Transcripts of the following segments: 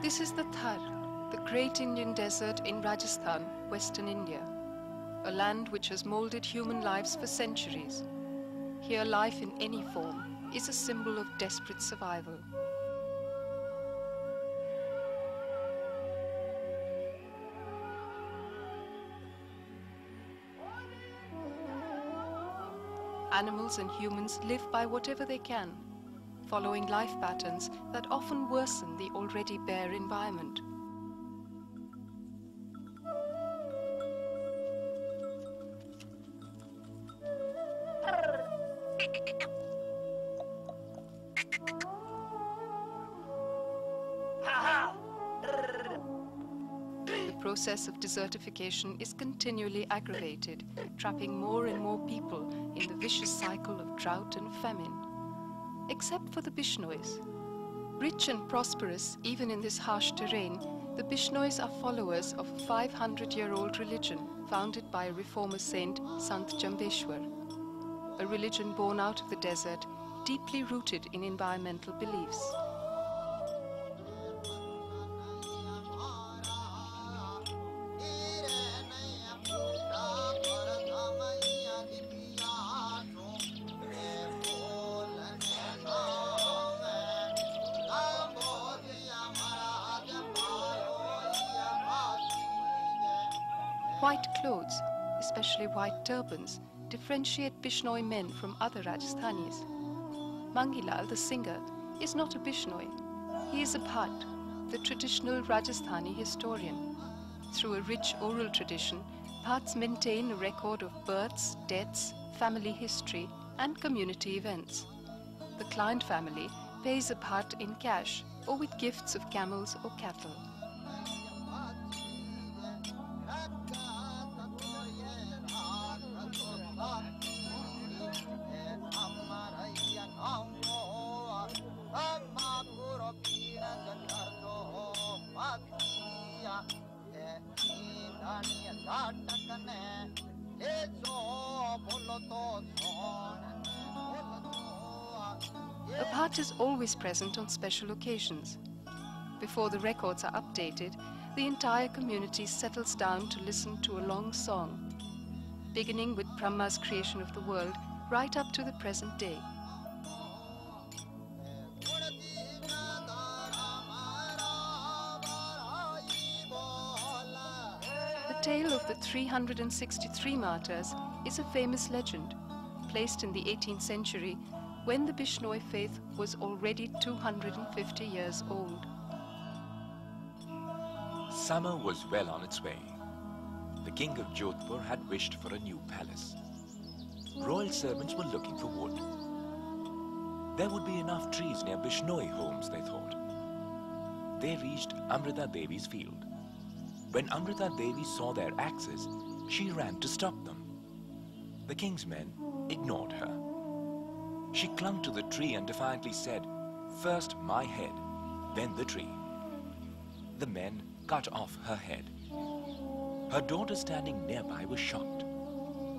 This is the Thar, the great Indian desert in Rajasthan, Western India, a land which has molded human lives for centuries. Here life in any form is a symbol of desperate survival. Animals and humans live by whatever they can, following life patterns that often worsen the already bare environment. The process of desertification is continually aggravated, trapping more and more people in the vicious cycle of drought and famine. Except for the Bishnois. Rich and prosperous even in this harsh terrain, the Bishnois are followers of a 500-year-old religion founded by reformer saint Sant Jambheshwar, a religion born out of the desert, deeply rooted in environmental beliefs. White clothes, especially white turbans, differentiate Bishnoi men from other Rajasthanis. Mangilal, the singer, is not a Bishnoi. He is a Bhat, the traditional Rajasthani historian. Through a rich oral tradition, Bhats maintain a record of births, deaths, family history, and community events. The client family pays a Bhat in cash or with gifts of camels or cattle. A Bhat is always present on special occasions. Before the records are updated, the entire community settles down to listen to a long song, beginning with Brahma's creation of the world right up to the present day. The tale of the 363 martyrs is a famous legend, placed in the 18th century when the Bishnoi faith was already 250 years old. Summer was well on its way. The king of Jodhpur had wished for a new palace. Royal servants were looking for wood. There would be enough trees near Bishnoi homes, they thought. They reached Amrita Devi's field. When Amrita Devi saw their axes, she ran to stop them. The king's men ignored her. She clung to the tree and defiantly said, "First my head, then the tree." The men cut off her head. Her daughter standing nearby was shocked.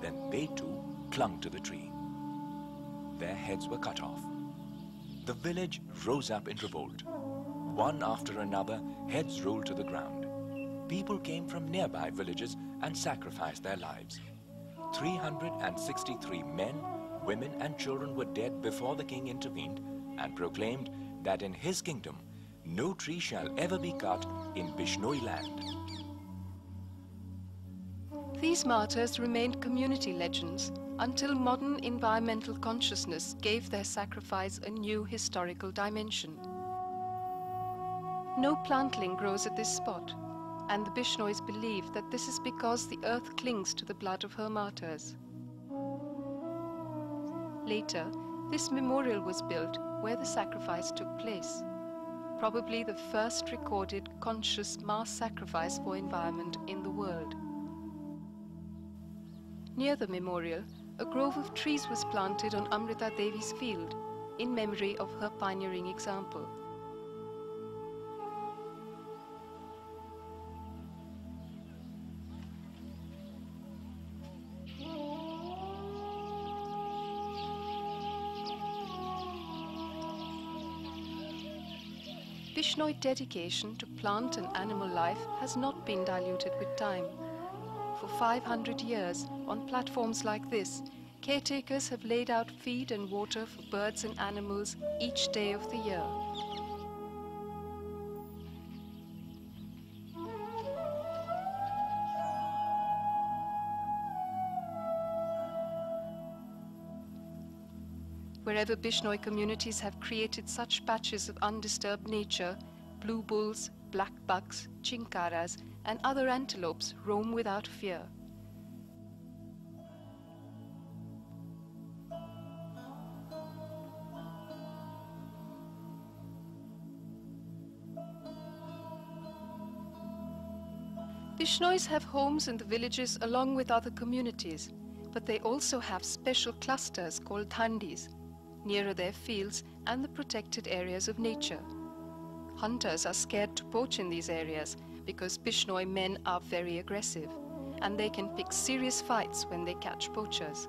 Then they too clung to the tree. Their heads were cut off. The village rose up in revolt. One after another, heads rolled to the ground. People came from nearby villages and sacrificed their lives. 363 men, women and children were dead before the king intervened and proclaimed that in his kingdom, no tree shall ever be cut in Bishnoi land. These martyrs remained community legends until modern environmental consciousness gave their sacrifice a new historical dimension. No plantling grows at this spot, and the Bishnois believe that this is because the earth clings to the blood of her martyrs. Later, this memorial was built where the sacrifice took place, probably the first recorded conscious mass sacrifice for environment in the world. Near the memorial, a grove of trees was planted on Amrita Devi's field in memory of her pioneering example. Bishnoi dedication to plant and animal life has not been diluted with time. For 500 years, on platforms like this, caretakers have laid out feed and water for birds and animals each day of the year. Wherever Bishnoi communities have created such patches of undisturbed nature, blue bulls, black bucks, chinkaras, and other antelopes roam without fear. Bishnois have homes in the villages along with other communities, but they also have special clusters called thandis, nearer their fields and the protected areas of nature. Hunters are scared to poach in these areas because Bishnoi men are very aggressive, and they can pick serious fights when they catch poachers.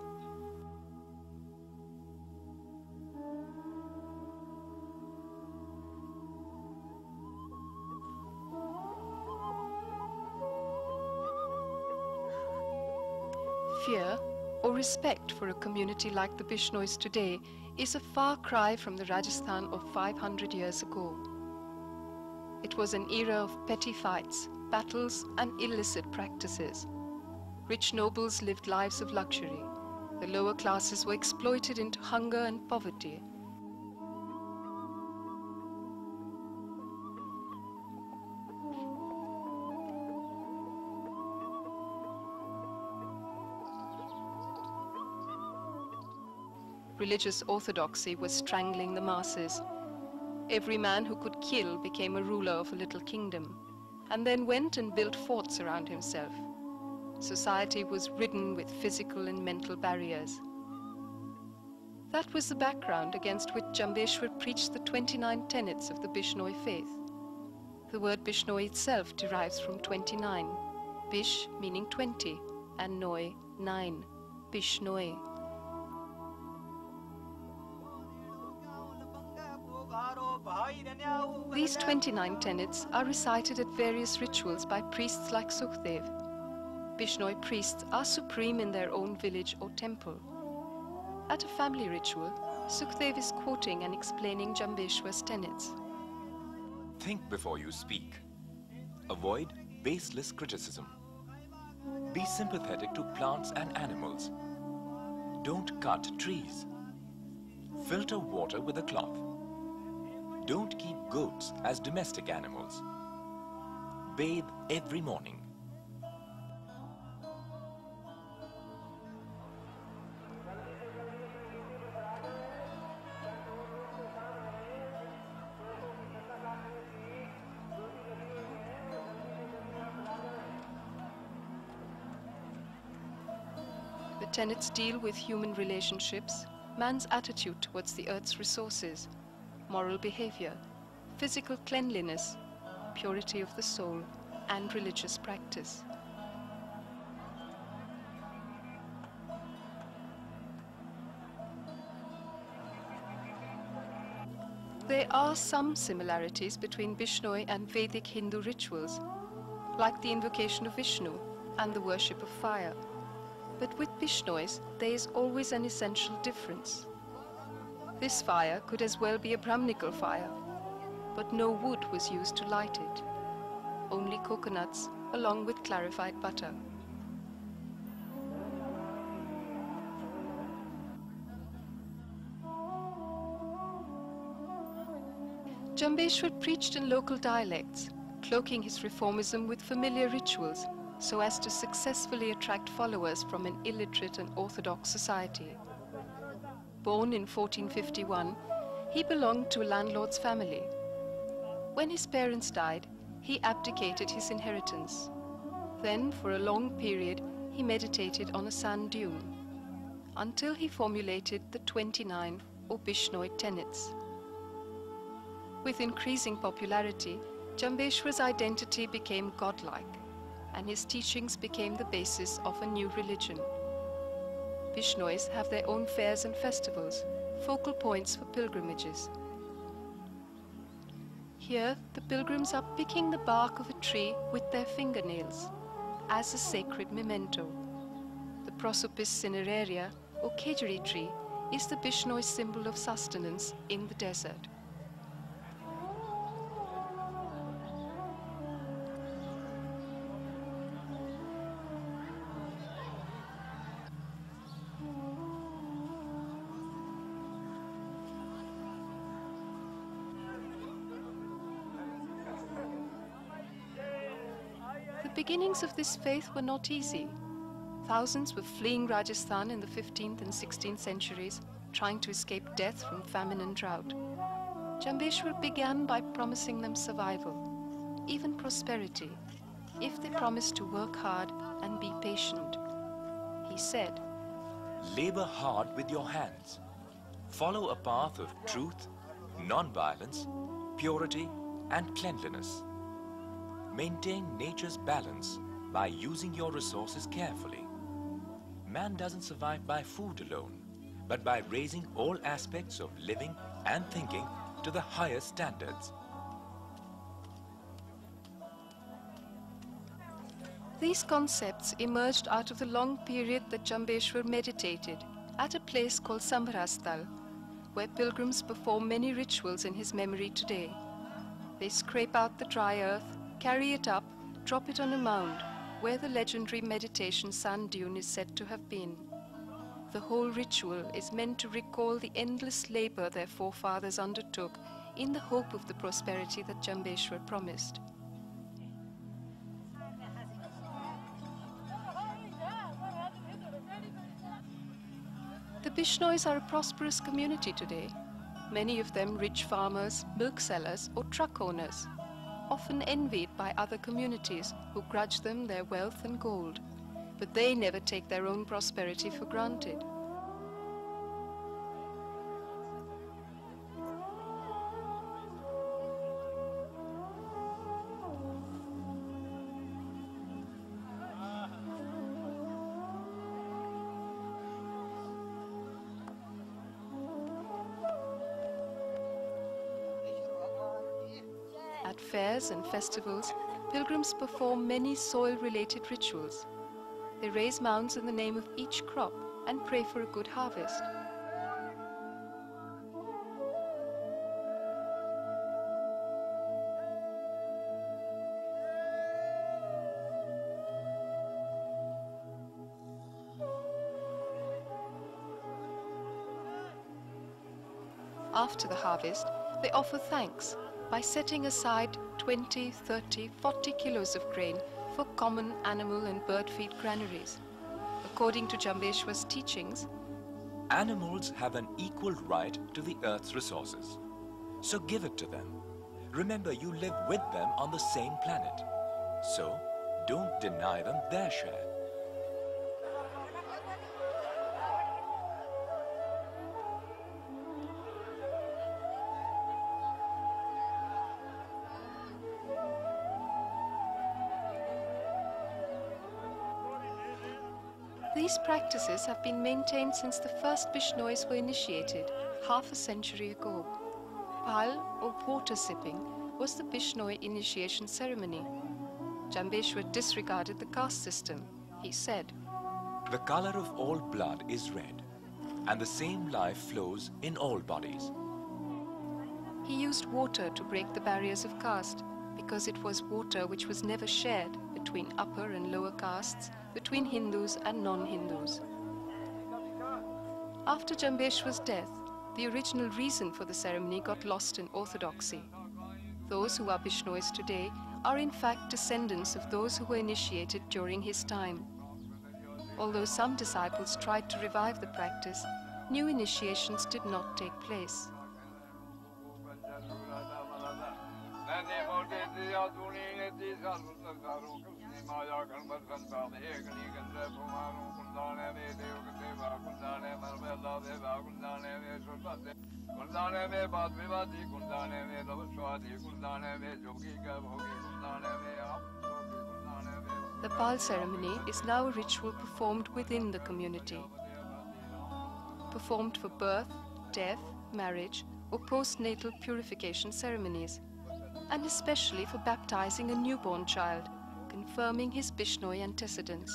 Fear or respect for a community like the Bishnois today is a far cry from the Rajasthan of 500 years ago. It was an era of petty fights, battles, and illicit practices. Rich nobles lived lives of luxury. The lower classes were exploited into hunger and poverty. Religious orthodoxy was strangling the masses. Every man who could kill became a ruler of a little kingdom, and then went and built forts around himself. Society was ridden with physical and mental barriers. That was the background against which Jambheshwar preached the 29 tenets of the Bishnoi faith. The word Bishnoi itself derives from 29, Bish meaning 20, and Noi, 9, Bishnoi. These 29 tenets are recited at various rituals by priests like Sukhdev. Bishnoi priests are supreme in their own village or temple. At a family ritual, Sukhdev is quoting and explaining Jambheshwar's tenets. Think before you speak. Avoid baseless criticism. Be sympathetic to plants and animals. Don't cut trees. Filter water with a cloth. Don't keep goats as domestic animals. Bathe every morning. The tenets deal with human relationships, man's attitude towards the earth's resources, moral behavior, physical cleanliness, purity of the soul, and religious practice. There are some similarities between Bishnoi and Vedic Hindu rituals, like the invocation of Vishnu and the worship of fire. But with Bishnois, there is always an essential difference. This fire could as well be a Brahminical fire, but no wood was used to light it, only coconuts along with clarified butter. Jambheshwar preached in local dialects, cloaking his reformism with familiar rituals so as to successfully attract followers from an illiterate and orthodox society. Born in 1451, he belonged to a landlord's family. When his parents died, he abdicated his inheritance. Then, for a long period, he meditated on a sand dune, until he formulated the 29 or Bishnoi tenets. With increasing popularity, Jambheshwar's identity became godlike, and his teachings became the basis of a new religion. Bishnois have their own fairs and festivals, focal points for pilgrimages. Here, the pilgrims are picking the bark of a tree with their fingernails as a sacred memento. The Prosopis cineraria, or kejari tree, is the Bishnoi symbol of sustenance in the desert. The beginnings of this faith were not easy. Thousands were fleeing Rajasthan in the 15th and 16th centuries, trying to escape death from famine and drought. Jambheshwar began by promising them survival, even prosperity, if they promised to work hard and be patient. He said, Labor hard with your hands. Follow a path of truth, non-violence, purity, and cleanliness. Maintain nature's balance by using your resources carefully. Man doesn't survive by food alone, but by raising all aspects of living and thinking to the highest standards. These concepts emerged out of the long period that Jambheshwar meditated at a place called Sambharasthal, where pilgrims perform many rituals in his memory today. They scrape out the dry earth, carry it up, drop it on a mound, where the legendary meditation sand dune is said to have been. The whole ritual is meant to recall the endless labor their forefathers undertook in the hope of the prosperity that Jambheshwar promised. The Bishnois are a prosperous community today, many of them rich farmers, milk sellers, or truck owners, often envied by other communities who grudge them their wealth and gold, but they never take their own prosperity for granted. At fairs and festivals, pilgrims perform many soil-related rituals. They raise mounds in the name of each crop and pray for a good harvest. After the harvest, they offer thanks by setting aside 20, 30, 40 kilos of grain for common animal and bird feed granaries. According to Jambheshwar's teachings, animals have an equal right to the earth's resources. So give it to them. Remember, you live with them on the same planet. So don't deny them their share. These practices have been maintained since the first Bishnois were initiated, half a century ago. Pal, or water sipping, was the Bishnoi initiation ceremony. Jambheshwar disregarded the caste system. He said, The color of all blood is red, and the same life flows in all bodies. He used water to break the barriers of caste, because it was water which was never shared between upper and lower castes, between Hindus and non-Hindus. After Jambheshwar's death, the original reason for the ceremony got lost in orthodoxy. Those who are Bishnois today are in fact descendants of those who were initiated during his time. Although some disciples tried to revive the practice, new initiations did not take place. The Pal ceremony is now a ritual performed within the community. Performed for birth, death, marriage, or postnatal purification ceremonies, and especially for baptizing a newborn child, confirming his Bishnoi antecedents.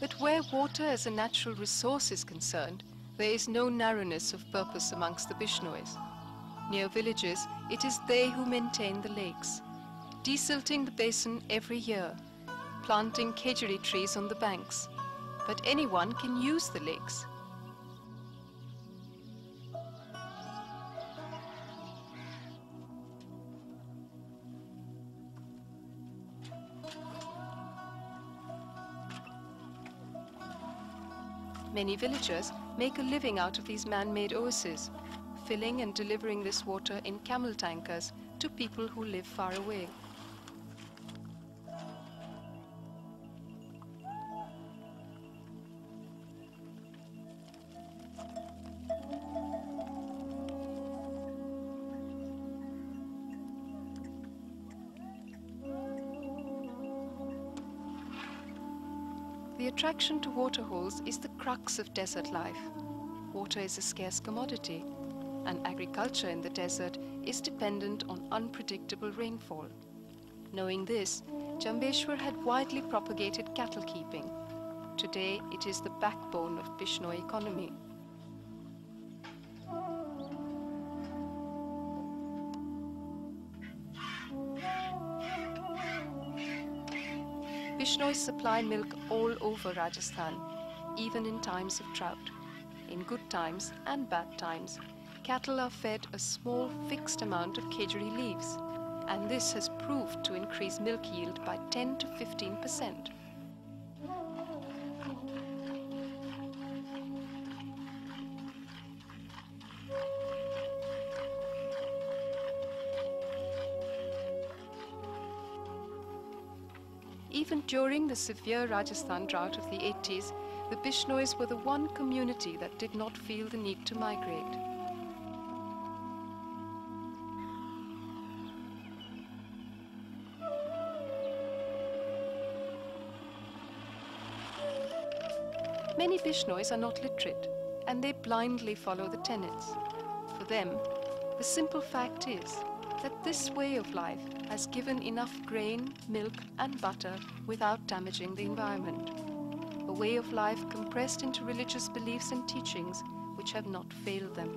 But where water as a natural resource is concerned, there is no narrowness of purpose amongst the Bishnois. Near villages, it is they who maintain the lakes, desilting the basin every year, planting khejuri trees on the banks. But anyone can use the lakes. Many villagers make a living out of these man-made oases, filling and delivering this water in camel tankers to people who live far away. The attraction to waterholes is the crux of desert life. Water is a scarce commodity, and agriculture in the desert is dependent on unpredictable rainfall. Knowing this, Jambheshwar had widely propagated cattle keeping. Today, it is the backbone of Bishnoi economy. Bishnois supply milk all over Rajasthan, even in times of drought. In good times and bad times, cattle are fed a small fixed amount of khejuri leaves, and this has proved to increase milk yield by 10 to 15%. Even during the severe Rajasthan drought of the 80s, the Bishnois were the one community that did not feel the need to migrate. Many Bishnois are not literate, and they blindly follow the tenets. For them, the simple fact is that this way of life has given enough grain, milk and butter without damaging the environment. A way of life compressed into religious beliefs and teachings which have not failed them.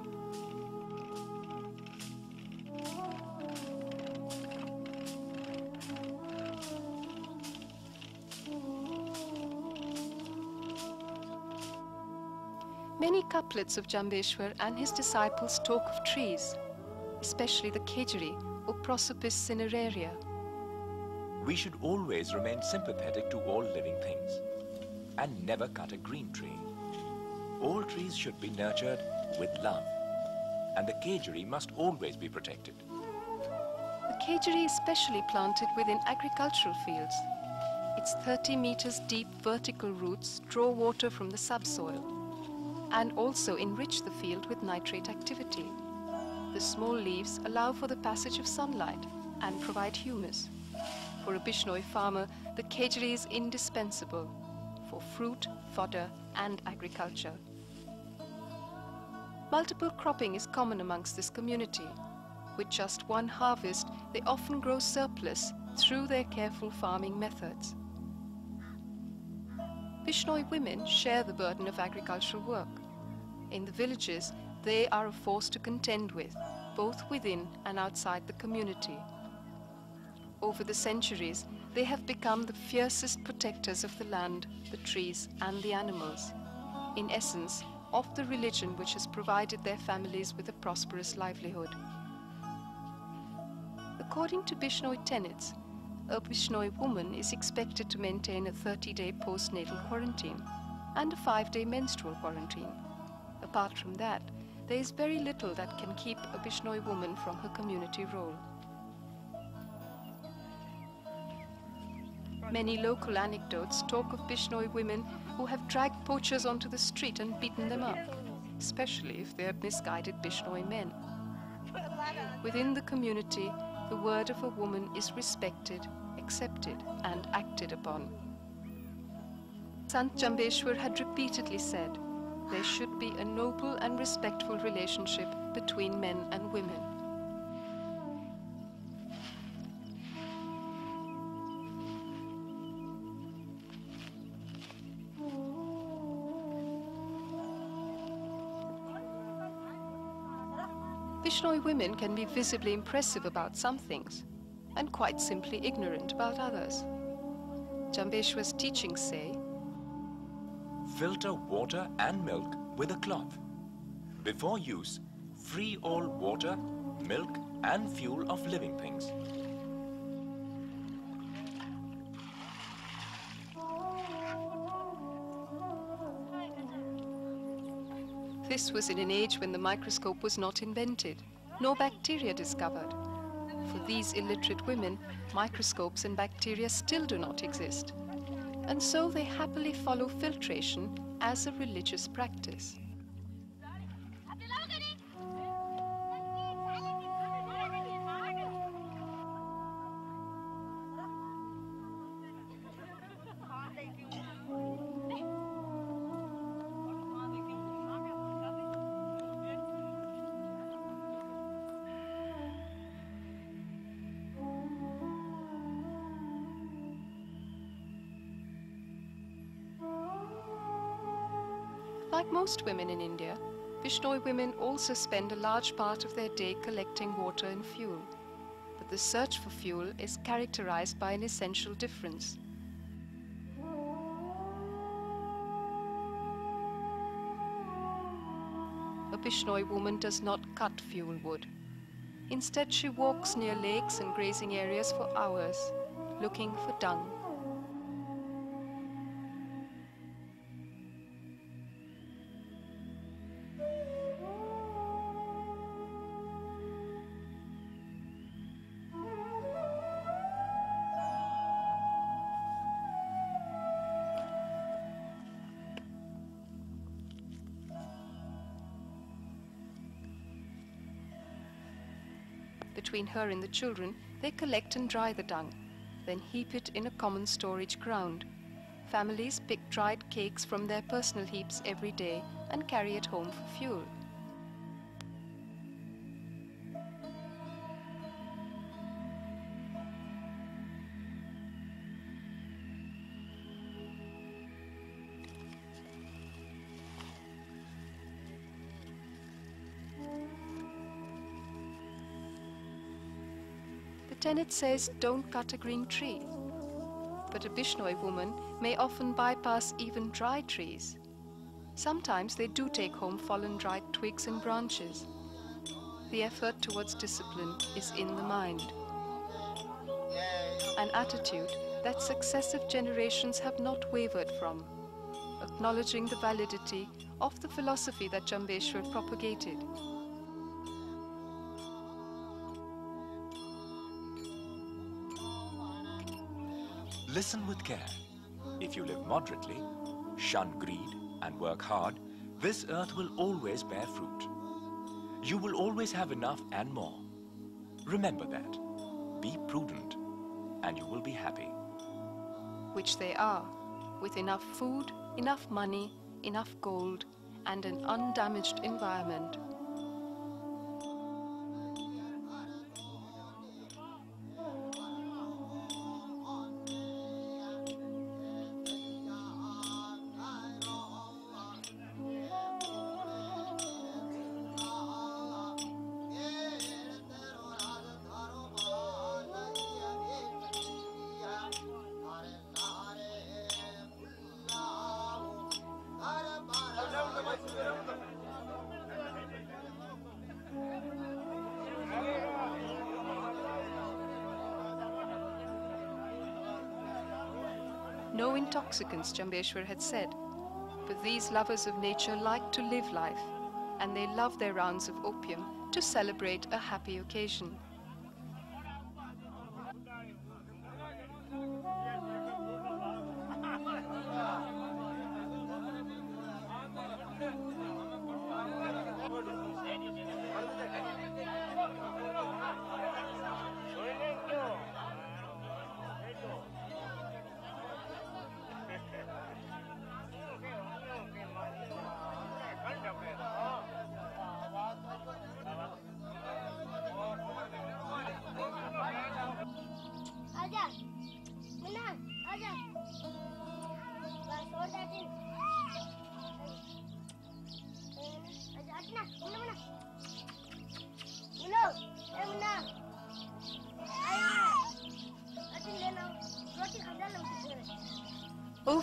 Many couplets of Jambheshwar and his disciples talk of trees, especially the khejuri or Prosopis cineraria. We should always remain sympathetic to all living things and never cut a green tree. All trees should be nurtured with love, and the khejuri must always be protected. The khejuri is specially planted within agricultural fields. Its 30 meters deep vertical roots draw water from the subsoil and also enrich the field with nitrate activity. The small leaves allow for the passage of sunlight and provide humus. For a Bishnoi farmer, the khejuri is indispensable for fruit, fodder and agriculture. Multiple cropping is common amongst this community. With just one harvest, they often grow surplus through their careful farming methods. Bishnoi women share the burden of agricultural work. In the villages, they are a force to contend with, both within and outside the community. Over the centuries, they have become the fiercest protectors of the land, the trees and the animals. In essence, of the religion which has provided their families with a prosperous livelihood. According to Bishnoi tenets, a Bishnoi woman is expected to maintain a 30-day postnatal quarantine and a 5-day menstrual quarantine. Apart from that, there is very little that can keep a Bishnoi woman from her community role. Many local anecdotes talk of Bishnoi women who have dragged poachers onto the street and beaten them up, especially if they are misguided Bishnoi men. Within the community, the word of a woman is respected, accepted, and acted upon. Sant Jambheshwar had repeatedly said, there should be a noble and respectful relationship between men and women. Bishnoi women can be visibly impressive about some things and quite simply ignorant about others. Jambheshwar's teachings say, filter water and milk with a cloth. Before use, free all water, milk and fuel of living things. This was in an age when the microscope was not invented, nor bacteria discovered. For these illiterate women, microscopes and bacteria still do not exist. And so they happily follow filtration as a religious practice. Like most women in India, Bishnoi women also spend a large part of their day collecting water and fuel. But the search for fuel is characterized by an essential difference. A Bishnoi woman does not cut fuel wood. Instead, she walks near lakes and grazing areas for hours, looking for dung. Between her and the children, they collect and dry the dung, then heap it in a common storage ground. Families pick dried cakes from their personal heaps every day and carry it home for fuel. The tenet says, don't cut a green tree. But a Bishnoi woman may often bypass even dry trees. Sometimes they do take home fallen dried twigs and branches. The effort towards discipline is in the mind. An attitude that successive generations have not wavered from, acknowledging the validity of the philosophy that Jambheshwar propagated. Listen with care. If you live moderately, shun greed and work hard, this earth will always bear fruit. You will always have enough and more. Remember that. Be prudent and you will be happy. Which they are, with enough food, enough money, enough gold, and an undamaged environment. No intoxicants, Jambheshwar had said, but these lovers of nature like to live life, and they love their rounds of opium to celebrate a happy occasion.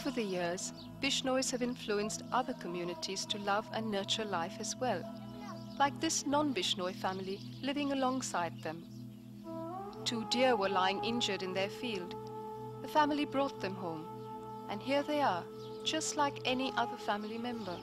Over the years, Bishnois have influenced other communities to love and nurture life as well, like this non-Bishnoi family living alongside them. 2 deer were lying injured in their field. The family brought them home, and here they are, just like any other family member.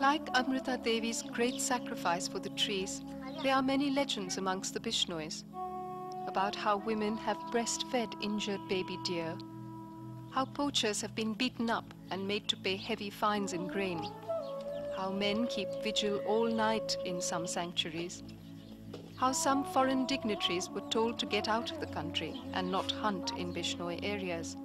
Like Amrita Devi's great sacrifice for the trees, there are many legends amongst the Bishnois about how women have breastfed injured baby deer, how poachers have been beaten up and made to pay heavy fines in grain, how men keep vigil all night in some sanctuaries, how some foreign dignitaries were told to get out of the country and not hunt in Bishnoi areas.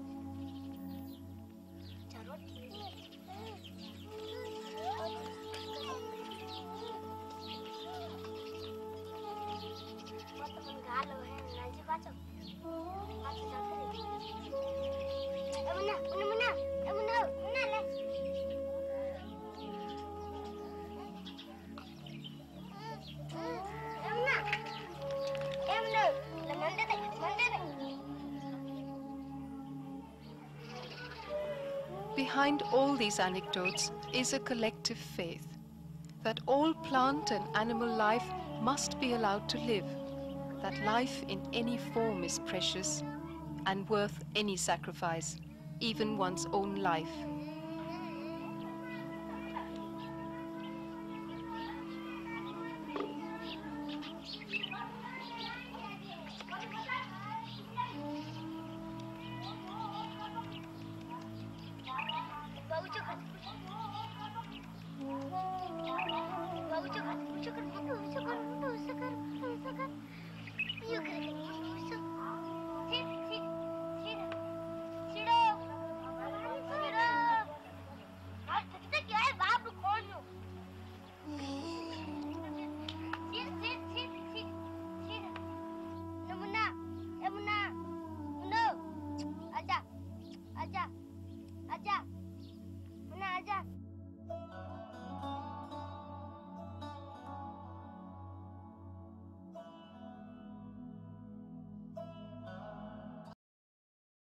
Behind all these anecdotes is a collective faith that all plant and animal life must be allowed to live, that life in any form is precious and worth any sacrifice, even one's own life. आजा